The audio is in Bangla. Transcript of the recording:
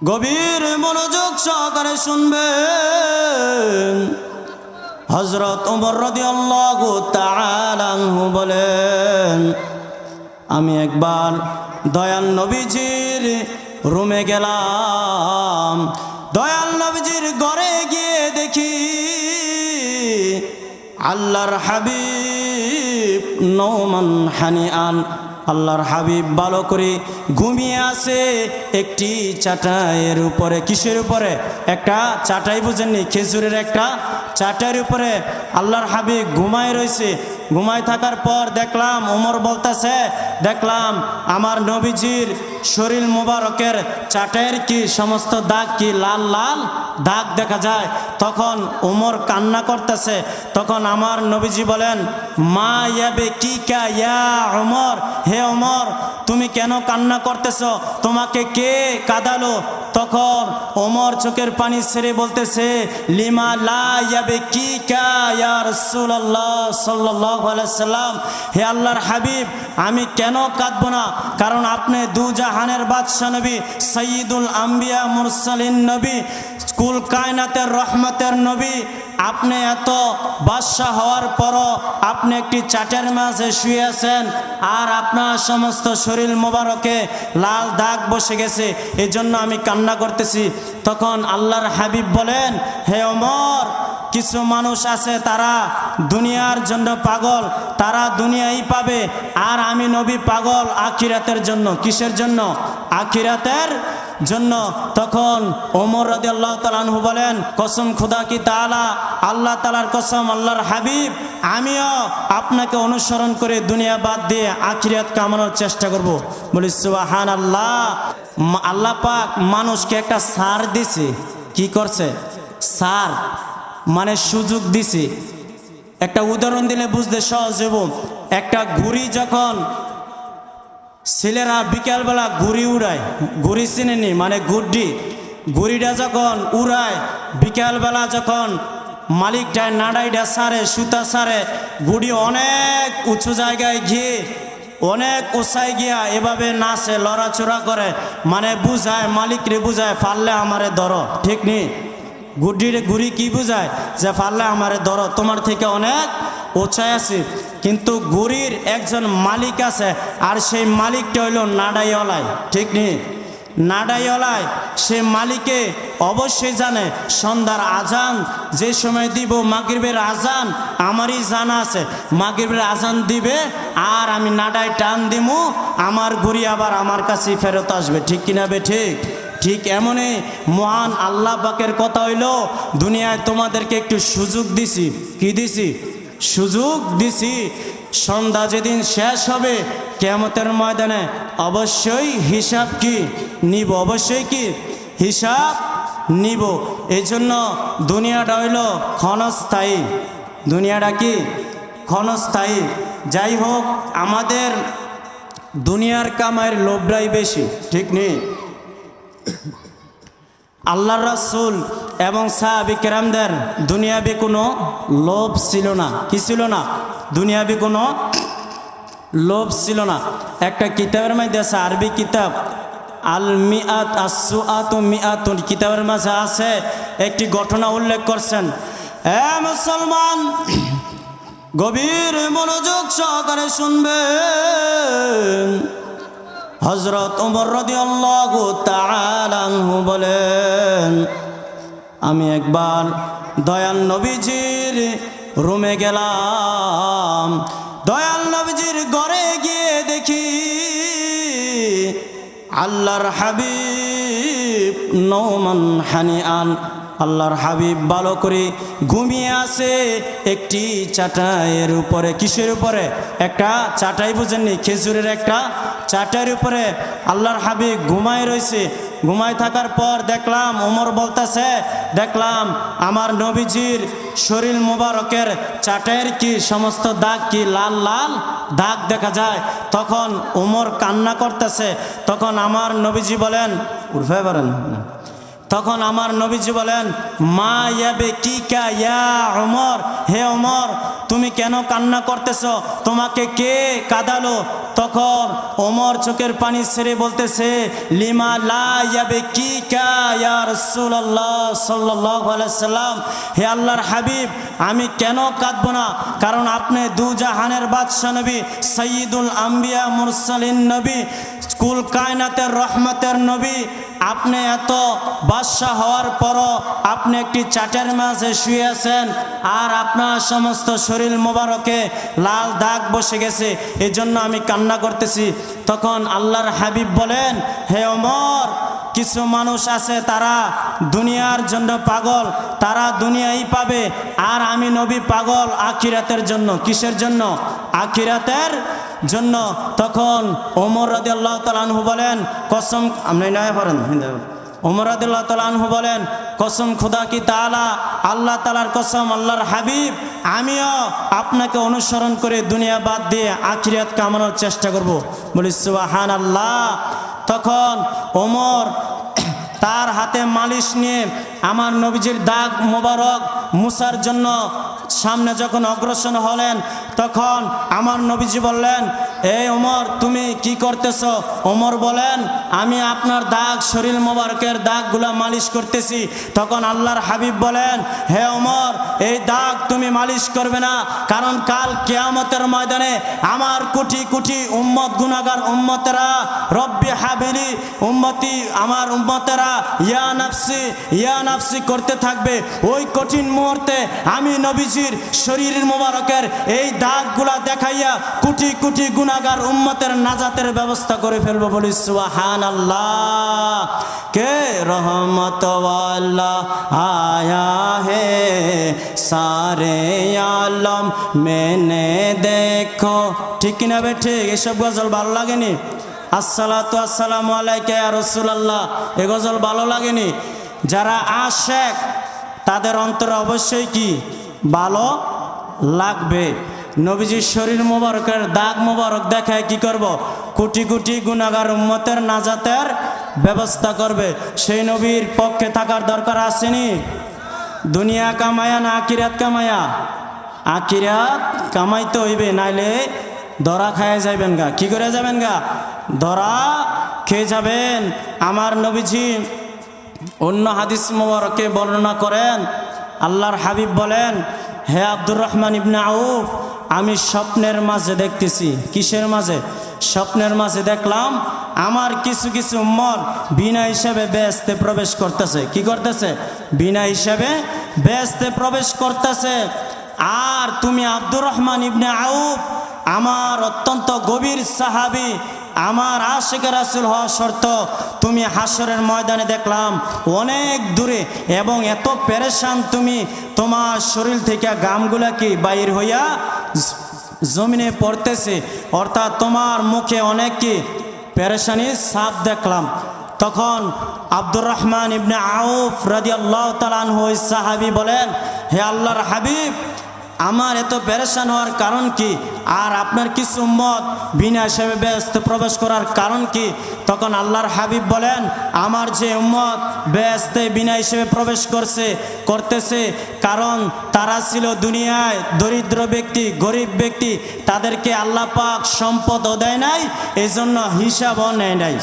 গভীর মনোযোগ সহকারে শুনবেন। হযরত ওমর রাদিয়াল্লাহু তাআলা আনহু বলেন, আমি একবার দয়াল নবীজির রুমে গেলাম। দয়াল নবীজির ঘরে গিয়ে দেখি আল্লাহর হাবিব নওমান হানিআন, আল্লাহর হাবিব ভালো করে ঘুমিয়ে আছে একটি চাটাইয়ের উপরে। কিসের উপরে? একটা চাটাই, বুঝেননি? খেজুরের একটা চাটাইয়ের উপরে আল্লাহর হাবিব ঘুমায় রয়েছে। ঘুমায় থাকার পর দেখলাম ওমর বলতেছে, দেখলাম আমার নবীজির শরীর মুবারকের চাটাইয়ের কি সমস্ত দাগ, কি লাল লাল দাগ দেখা যায়। তখন ওমর কান্না করতেছে। তখন আমার নবীজি বলেন, মা ইয়াবে কি কা ইয়া ওমর, হে ওমর তুমি কেন কান্না করতেছ? তোমাকে কে কাঁদালো? তখন ওমর চোখের পানি ছেড়ে বলতেছে, লিমা লা ইয়াবে কি কা ইয়া রাসূলুল্লাহ সাল্লাল্লাহু আলাইহি সাল্লাম, হে আল্লাহর হাবিব আমি কেন কাঁদবো না? কারণ আপনি দু জাহানের বাদশা নবী, সাইয়্যিদুল আম্বিয়া মুরসালিন নবী, কুল কায়নাতের রহমতের নবী। আপনি এত বাদশা হওয়ার পরও আপনি একটি চাটের মাঝে শুয়ে আছেন, আর আপনার সমস্ত শরীর মোবারকে লাল দাগ বসে গেছে, এই জন্য আমি কান্না করতেছি। তখন আল্লাহর হাবিব বলেন, হে ওমর কিছু মানুষ আছে তারা দুনিয়ার জন্য পাগল, তারা দুনিয়াই পাবে, আর আমি নবী পাগল আখিরাতের জন্য। কিসের জন্য? আখিরাতের জন্য। তখন ওমর রাদিয়াল্লাহু তাআলা আনহু বলেন, কসম খুদা কি তাআলা, আল্লাহ তাআলার কসম আল্লাহর হাবিব আমিও আপনাকে অনুসরণ করে দুনিয়া বাদ দিয়ে আখিরাত কামানোর চেষ্টা করব। বলি সুবহানাল্লাহ। আল্লাহ পাক মানুষকে একটা সার দিছে। কি করছে? সার মানে সুযোগ দিছে। একটা উদাহরণ দিলে বুঝতে সহজ হইব। একটা ঘুড়ি যখন ছেলেরা বিকালবেলা ঘুড়ি উড়ায়, ঘুড়ি চিনেনি মানে গুড্ডি, ঘুড়িটা যখন উড়ায় বিকালবেলা যখন মালিকটা নাড়াইটা সারে, সুতা সারে, ঘুড়ি অনেক উঁচু জায়গায় গিয়ে অনেক উঁচায় গিয়া এভাবে নাচে, লড়াচড়া করে, মানে বুঝায়, মালিকরে বুঝায় পারলে আমারে ধরো। ঠিক নেই? ঘুড়ি কি বুঝায়? যে পারলে আমারে ধরো, তোমার থেকে অনেক উঁচায় আছে। কিন্তু ঘুড়ির একজন মালিক আছে, আর সেই মালিকটা হইল নাডাইওয়ালায়। ঠিক নেই? নাডাইওয়ালায় সে মালিকে অবশ্যই জানে সন্ধ্যার আজান যে সময় দিব, মাগরিবের আজান আমারই জানা আছে, মাগরিবের আজান দিবে আর আমি নাডাই টান দিমু, আমার ঘুড়ি আবার আমার কাছে ফেরত আসবে। ঠিক কিনা বে ঠিক? ঠিক এমনই মহান আল্লাহ পাকের কথা হইল, দুনিয়ায় তোমাদেরকে একটু সুযোগ দিছি। কি দিছি? সুযোগ দিছি। সন্ধ্যা যেদিন শেষ হবে কিয়ামতের ময়দানে অবশ্যই হিসাব কি নিব, অবশ্যই কি হিসাব নিব। এই জন্য দুনিয়াটা হইল ক্ষণস্থায়ী। দুনিয়াটা কি? ক্ষণস্থায়ী। যাই হোক, আমাদের দুনিয়ার কামাইয়ের লোভটাই বেশি। ঠিক নেই? আল্লাহর রাসূল এবং সাহাবী কেরামদের দুনিয়াবি কোনো লোভ ছিল না। কি ছিল না? দুনিয়াবি কোনো লোভ ছিল না। একটা কিতাবের মধ্যে আছে, আরবি কিতাব আল মিআত আসসুআতু মিআতুন, কিতাবের মাঝে আছে একটি ঘটনা উল্লেখ করছেন। হে মুসলমান, গভীর মনোযোগ সহকারে শুনবেন। হযরত ওমর রাদিয়াল্লাহু তাআলা আনহু বলেন, আমি একবার দয়াল নবীজির রুমে গেলাম। দয়াল নবীজির ঘরে গিয়ে দেখি আল্লাহর হাবিব নওমান হানিআন, আল্লাহর হাবিব ভালো করে ঘুমিয়ে আছে একটি চাটাইয়ের উপরে। কিসের উপরে? একটা চাটাই, বুঝেননি? খেজুরের একটা চাটাইয়ের উপরে আল্লাহর হাবিব ঘুমায় রয়েছে। ঘুমায় থাকার পর দেখলাম ওমর বলতেছে, দেখলাম আমার নবীজির শরীর মুবারকের চাটাইয়ের কি সমস্ত দাগ, কি লাল লাল দাগ দেখা যায়। তখন ওমর কান্না করতেছে। তখন আমার নবীজি বলেন, উঠে পারেন না, তখন আমার নবীজি বলেন, মা ইয়াবে কি কা ইয়া ওমর, হে ওমর তুমি কেন কান্না করতেছ? তোমাকে কে কাঁদালো? তখন ওমর চোখের পানি ছেড়ে বলতেছে, লিমা লা ইয়াবকিকা ইয়া রাসূলুল্লাহ সাল্লাল্লাহু আলাইহি সাল্লাম, হে আল্লাহর হাবিব আমি কেন কাঁদব না, কারণ আপনি দু জাহানের বাদশা নবী, সাইয়্যিদুল আম্বিয়া মুরসালিন নবী, কুল কায়নাতের রহমতের নবী, আপনি এত বাদশাহ হওয়ার পরও আপনি একটি চাটের মাঝে শুয়ে আছেন আর আপনার সমস্ত শরীর মোবারকে লাল দাগ বসে গেছে, এই জন্য আমি কান্না করতেছি। তখন আল্লাহর হাবিব বলেন, হে ওমর, কিছু মানুষ আছে তারা দুনিয়ার জন্য পাগল, তারা দুনিয়াই পাবে, আর আমি নবী পাগল আখিরাতের জন্য। কিসের জন্য? আখিরাতের জন্য। তখন ওমর রাদিয়াল্লাহু তাআলা আনহু বলেন, কসম, আপনি না পড়েন, ওমর রাদিয়াল্লাহু তাআলা আনহু বলেন, কসম খুদা কি তাআলা, আল্লাহ তাআলার কসম, আল্লাহর হাবিব আমিও আপনাকে অনুসরণ করে দুনিয়া বাদ দিয়ে আখিরাত কামানোর চেষ্টা করব। বলি সুবহানাল্লাহ। তখন ওমর তার হাতে মালিশ নিয়ে আমার নবীজির দাগ মোবারক মুছার জন্য সামনে যখন অগ্রসর হলেন, তখন আমার নবীজি বললেন, এই ওমর তুমি কি করতেছ? ওমর বলেন, আমি আপনার দাগ, শরীর মোবারকের দাগগুলা মালিশ করতেছি। তখন আল্লাহর হাবিব বলেন, হে ওমর, এই দাগ তুমি মালিশ করবে না, কারণ কাল কিয়ামতের ময়দানে আমার কোটি কোটি উম্মত, গুনাহগার উম্মতেরা, রব্বি হাবিলি উম্মতি, আমার উম্মতেরা ইয়া নাফসি ইয়া নাফসি করতে থাকবে। ওই কঠিন মুহূর্তে আমি নবীজির শরীর মোবারকের এই দাগগুলা দেখাইয়া কোটি কোটি গুনাহগার উম্মতের নাজাতের ব্যবস্থা করে ফেলবো। বলি সুবহানাল্লাহ। কে রহমত ওয়ালা আয়া হে সারে আলম মেনে দেখো। ঠিক কিনা বে? ঠিক। এসব গজল ভালো লাগেনি? আসসালাতু আসসালামু আলাইকা ইয়া রাসূলুল্লাহ, এ গজল ভালো লাগেনি? যারা আশেক তাদের অন্তরে অবশ্যই কি ভালো লাগবে। নবীজির শরীর মোবারকের দাগ মোবারক দেখায় কি করব? কোটি কোটি গুনাহগার উম্মতের নাজাতের ব্যবস্থা করবে। সেই নবীর পক্ষে থাকার দরকার আসেনি? দুনিয়া কামায়া না আখিরাত কামায়া? আখিরাত কামাইতে হইবে, নাইলে ধরা খায় যাবেন গা। কি করে যাবেন গা? ধরা খেয়ে যাবেন। আমার নবীজি অন্য হাদিস মোবারকে বর্ণনা করেন, আল্লাহর হাবিব বলেন, হে আব্দুর রহমান ইবনে আউফ, আমি স্বপ্নের মাঝে দেখতেছি। কিসের মাঝে? স্বপ্নের মাঝে দেখলাম আমার কিছু কিছু উম্মত বিনা হিসাবে বেহেশতে প্রবেশ করতেছে। কি করতেছে? বিনা হিসাবে বেহেশতে প্রবেশ করতেছে। আর তুমি আব্দুর রহমান ইবনে আউফ, আমার অত্যন্ত গভীর সাহাবী, আমার আশিক রাসূল হওয়া শর্ত, তুমি হাসরের ময়দানে দেখলাম অনেক দূরে, এবং এত পেরেশান তুমি, তোমার শরীর থেকে গামগুলা কি বাইর হইয়া জমিনে পড়তেছে, অর্থাৎ তোমার মুখে অনেক কি পেরেশানির ছাপ দেখলাম। তখন আব্দুর রহমান ইবনে আউফ রাদিয়াল্লাহু তাআলা আনহু সাহাবী বলেন, হে আল্লাহর হাবিব, আমার এত পেরেশান হওয়ার কারণ কি? আর আপনার কিছু উম্মত বিনা হিসাবে বেহেশতে প্রবেশ করার কারণ কি? তখন আল্লাহর হাবিব বলেন, আমার যে উম্মত বেহেশতে বিনা হিসাবে প্রবেশ করতেছে, কারণ তারা ছিল দুনিয়ায় দরিদ্র ব্যক্তি, গরিব ব্যক্তি, তাদেরকে আল্লাহ পাক সম্পদও দেয় নাই, এজন্য হিসাবও নেয় নাই।